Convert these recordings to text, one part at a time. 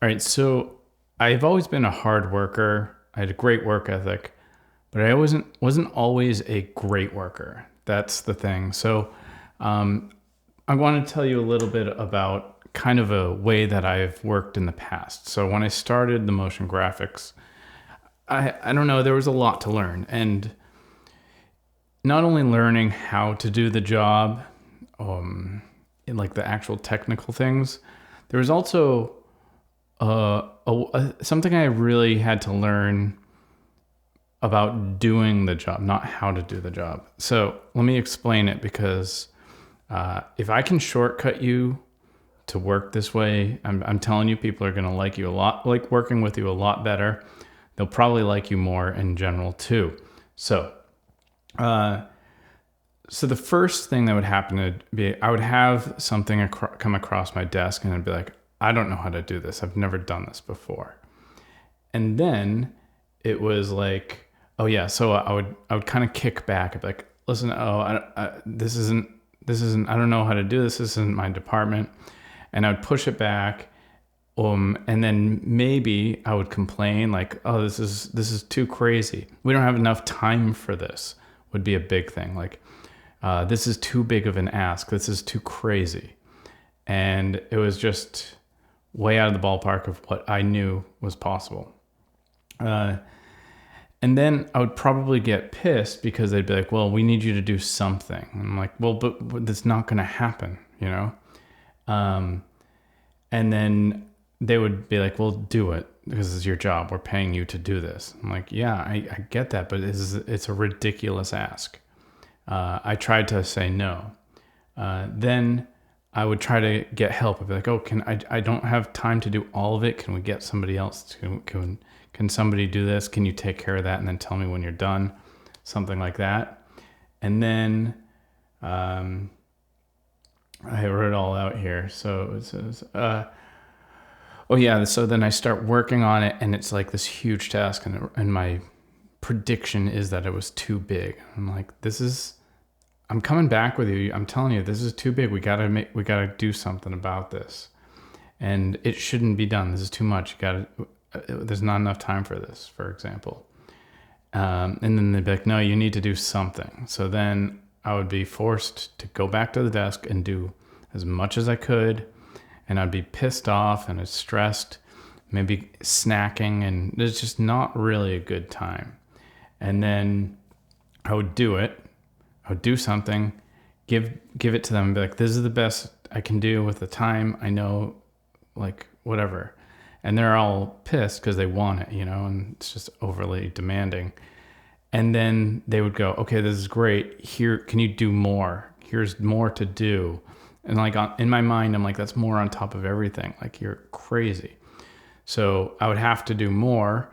All right, so I've always been a hard worker. I had a great work ethic, but I wasn't always a great worker. That's the thing. So I want to tell you a little bit about kind of a way that I've worked in the past. So when I started the motion graphics, I don't know, there was a lot to learn, and not only learning how to do the job, in like the actual technical things, there was also something I really had to learn about doing the job, not how to do the job. So let me explain it because if I can shortcut you to work this way, I'm telling you, people are going to like you a lot, like working with you a lot better. They'll probably like you more in general too. So, so the first thing that would happen would be I would have something come across my desk and I'd be like, I don't know how to do this. I've never done this before. And then it was like, oh yeah. So I would kind of kick back. I'd be like, listen, this isn't. I don't know how to do this. This isn't my department. And I would push it back. And then maybe I would complain like, oh, this is too crazy. We don't have enough time for this. Would be a big thing. Like, this is too big of an ask. This is too crazy. And it was just way out of the ballpark of what I knew was possible. And then I would probably get pissed because they'd be like, well, we need you to do something. And I'm like, well, but that's not going to happen, you know? And then they would be like, well, do it because it's your job. We're paying you to do this. I'm like, yeah, I get that, but it's a ridiculous ask. I tried to say no. Then I would try to get help. I'd be like, oh, I don't have time to do all of it. Can we get somebody else? Can somebody do this? Can you take care of that? And then tell me when you're done, something like that. And then I wrote it all out here. So it says, oh yeah. So then I start working on it and it's like this huge task. And my prediction is that it was too big. I'm like, I'm coming back with you. I'm telling you, this is too big. We gotta do something about this. And it shouldn't be done. This is too much. There's not enough time for this, for example. And then they'd be like, no, you need to do something. So then I would be forced to go back to the desk and do as much as I could. And I'd be pissed off and stressed, maybe snacking, and it's just not really a good time. And then I would do it. I would do something, give it to them, and be like, this is the best I can do with the time. I know, like, whatever. And they're all pissed because they want it, and it's just overly demanding. And then they would go, okay, this is great. Here, can you do more? Here's more to do. And like in my mind, I'm like, that's more on top of everything. Like, you're crazy. So I would have to do more.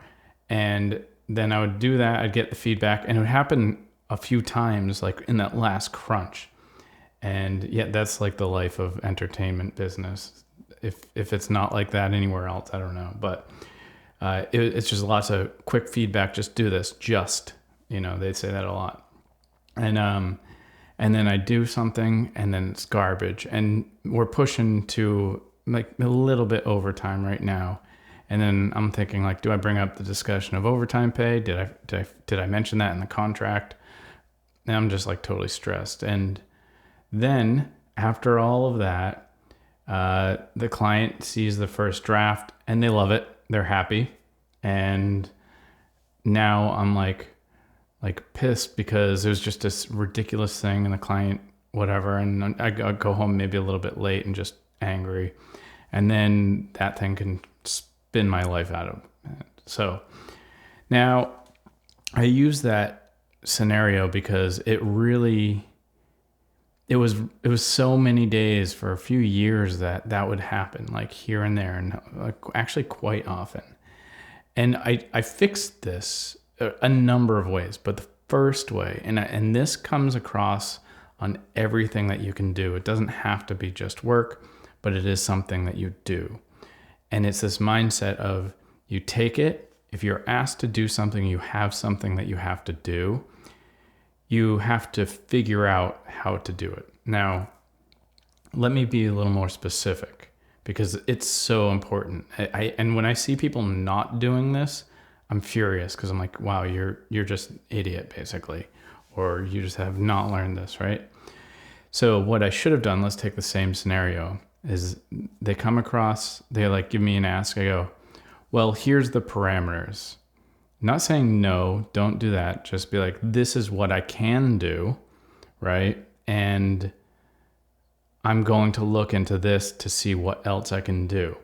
And then I would do that. I'd get the feedback, and it would happen a few times, like in that last crunch. And yeah, that's like the life of entertainment business. If it's not like that anywhere else, I don't know. But it's just lots of quick feedback. Just do this. They'd say that a lot. And then I do something, and then it's garbage. And we're pushing to like a little bit overtime right now. And then I'm thinking, like, do I bring up the discussion of overtime pay? Did I mention that in the contract? And I'm just like totally stressed. And then after all of that, the client sees the first draft and they love it. They're happy. And now I'm like pissed because it was just this ridiculous thing and the client, whatever. And I go home maybe a little bit late and just angry. And then that thing can spin my life out of it. So now I use that scenario because it was so many days for a few years that would happen, like here and there, and like actually quite often. And I fixed this a number of ways, but the first way, and this comes across on everything that you can do. It doesn't have to be just work, but it is something that you do. And it's this mindset of you take it. If you're asked to do something, you have something that you have to do. You have to figure out how to do it. Now, let me be a little more specific because it's so important. And when I see people not doing this, I'm furious because I'm like, wow, you're just an idiot basically, or you just have not learned this, right? So what I should have done, let's take the same scenario, is they come across, they like give me an ask. I go, well, here's the parameters. Not saying no, don't do that. Just be like, this is what I can do, right? And I'm going to look into this to see what else I can do.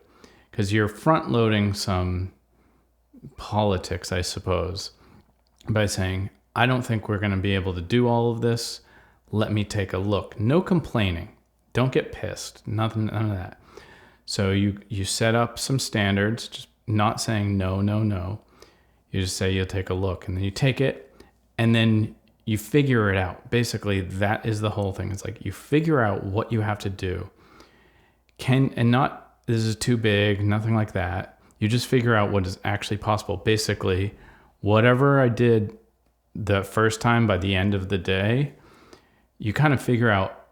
Because you're front loading some politics, I suppose, by saying, I don't think we're going to be able to do all of this. Let me take a look. No complaining. Don't get pissed. None of that. So you set up some standards, just not saying no, no, no. You just say you'll take a look, and then you take it, and then you figure it out. Basically, that is the whole thing. It's like you figure out what you have to do. And not this is too big, nothing like that. You just figure out what is actually possible. Basically, whatever I did the first time, by the end of the day, you kind of figure out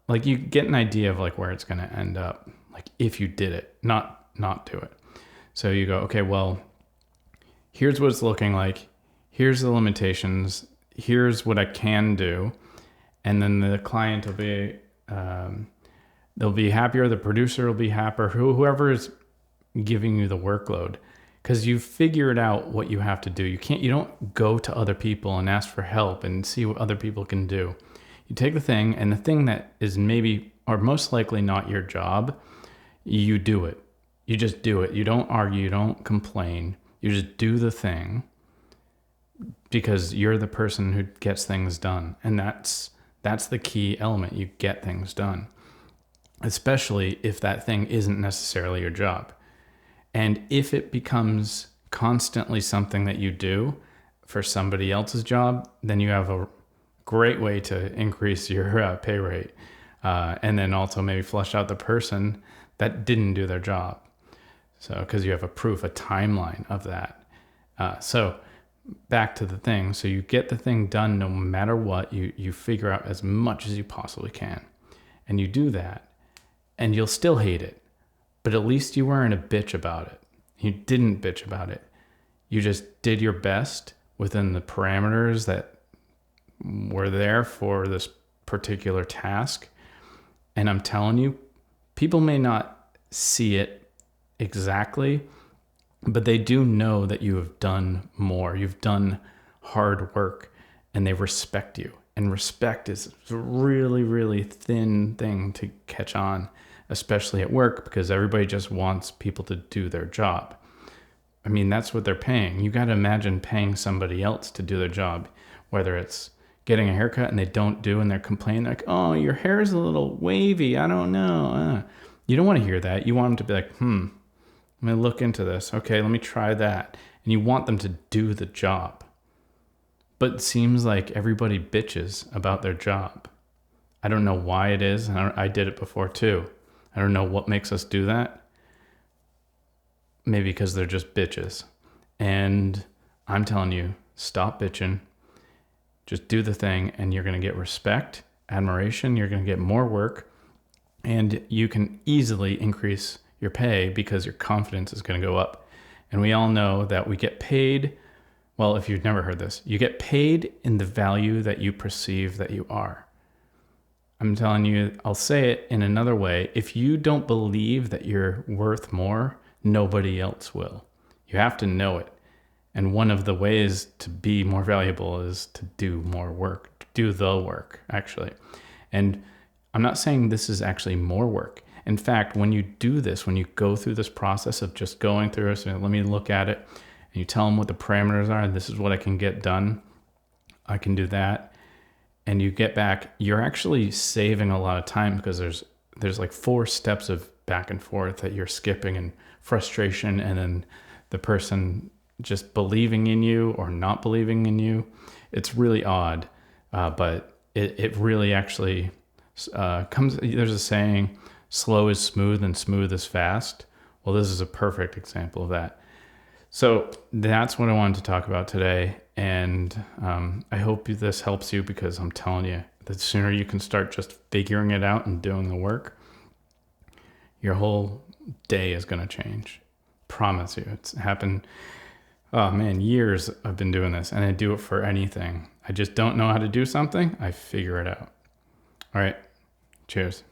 like you get an idea of like where it's going to end up. Like if you did it, not do it. So you go, okay, well, here's what it's looking like. Here's the limitations. Here's what I can do. And then the client will be, they'll be happier. The producer will be happier. Whoever is giving you the workload, because you've figured out what you have to do. You don't go to other people and ask for help and see what other people can do. You take the thing, and the thing that is maybe or most likely not your job, you do it. You just do it. You don't argue. You don't complain. You just do the thing because you're the person who gets things done. And that's the key element. You get things done, especially if that thing isn't necessarily your job. And if it becomes constantly something that you do for somebody else's job, then you have a great way to increase your pay rate. And then also maybe flush out the person that didn't do their job. So, because you have a timeline of that. So back to the thing. So you get the thing done no matter what. You figure out as much as you possibly can. And you do that. And you'll still hate it. But at least you weren't a bitch about it. You didn't bitch about it. You just did your best within the parameters that were there for this particular task. And I'm telling you, people may not see it exactly, but they do know that you have done more. You've done hard work, and they respect you. And respect is a really, really thin thing to catch on, especially at work, because everybody just wants people to do their job. I mean, that's what they're paying. You got to imagine paying somebody else to do their job, whether it's getting a haircut and they don't do, and they're complaining like, oh, your hair is a little wavy. I don't know. You don't want to hear that. You want them to be like, let me look into this. Okay, let me try that. And you want them to do the job. But it seems like everybody bitches about their job. I don't know why it is. I did it before too. I don't know what makes us do that. Maybe because they're just bitches. And I'm telling you, stop bitching. Just do the thing, and you're going to get respect, admiration. You're going to get more work, and you can easily increase your pay because your confidence is going to go up. And we all know that we get paid. Well, if you've never heard this, you get paid in the value that you perceive that you are. I'm telling you, I'll say it in another way. If you don't believe that you're worth more, nobody else will. You have to know it. And one of the ways to be more valuable is to do more work, do the work, actually. And I'm not saying this is actually more work. In fact, when you do this, when you go through this process of just going through it, so let me look at it, and you tell them what the parameters are, and this is what I can get done, I can do that, and you get back, you're actually saving a lot of time because there's like 4 steps of back and forth that you're skipping, and frustration, and then the person just believing in you or not believing in you. It's really odd, but it really actually comes. There's a saying, slow is smooth and smooth is fast. Well, this is a perfect example of that. So that's what I wanted to talk about today. And I hope this helps you, because I'm telling you, the sooner you can start just figuring it out and doing the work, Your whole day is going to change. Promise you. It's happened. Oh man, years I've been doing this, and I do it for anything. I just don't know how to do something. I figure it out. All right. Cheers.